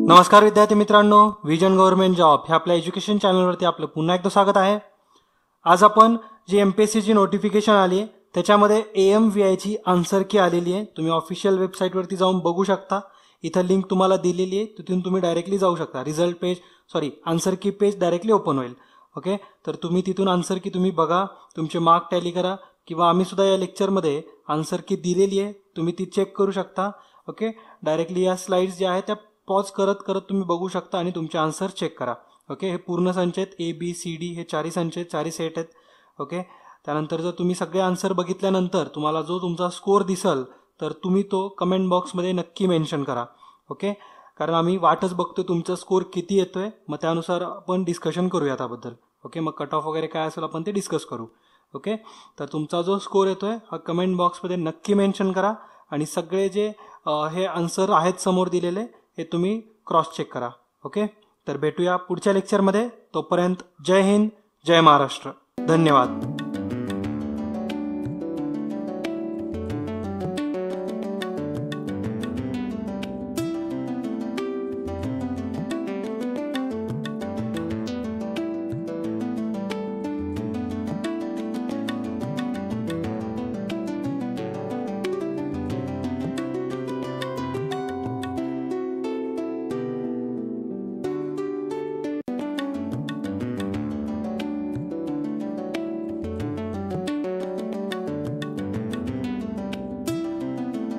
नमस्कार विद्यार्थी मित्रांनो, विजन गव्हर्नमेंट जॉब ह्या आपल्या एज्युकेशन चॅनलवरती आपलं पुन्हा एकदा स्वागत आहे। आज आपण जी एमपीएससीची नोटिफिकेशन आली आहे त्याच्यामध्ये AMVI आन्सर की आलेली आहे। तुम्ही ऑफिशियल वेबसाईटवरती जाऊन बघू शकता। इथं लिंक तुम्हाला दिलेली आहे, तिथून तुम्ही डायरेक्टली जाऊ शकता। रिझल्ट पेज आन्सर की पेज डायरेक्टली ओपन होईल। ओके, तर तुम्ही तिथून आन्सर की तुम्ही बघा, तुमचे मार्क टॅली करा, किंवा आम्ही सुद्धा या लेक्चरमध्ये आन्सर की दिलेली आहे, तुम्ही ती चेक करू शकता। ओके, डायरेक्टली या स्लाइड्स ज्या आहेत त्या पॉज करत करत तुम्ही बघू शकता आणि तुमचे आन्सर चेक करा। ओके, हे पूर्ण संच आहेत, ABCD हे चारही संच आहेत, चारही सेट आहेत। ओके, त्यानंतर जर तुम्ही सगळे आन्सर बघितल्यानंतर तुम्हाला जो तुमचा स्कोर दिसल तर तुम्ही तो कमेंट बॉक्समध्ये नक्की मेन्शन करा। ओके, कारण आम्ही वाटच बघतो तुमचा स्कोर किती येतोय, मग त्यानुसार आपण डिस्कशन करूया त्याबद्दल। ओके, मग कट ऑफ वगैरे काय असेल आपण ते डिस्कस करू। ओके, तर तुमचा जो स्कोर येतोय हा कमेंट बॉक्समध्ये नक्की मेन्शन करा आणि सगळे जे हे आन्सर आहेत समोर दिलेले हे तुम्ही क्रॉस चेक करा। ओके, तर भेटूया पुढच्या लेक्चरमध्ये। तोपर्यंत जय हिंद, जय महाराष्ट्र, धन्यवाद।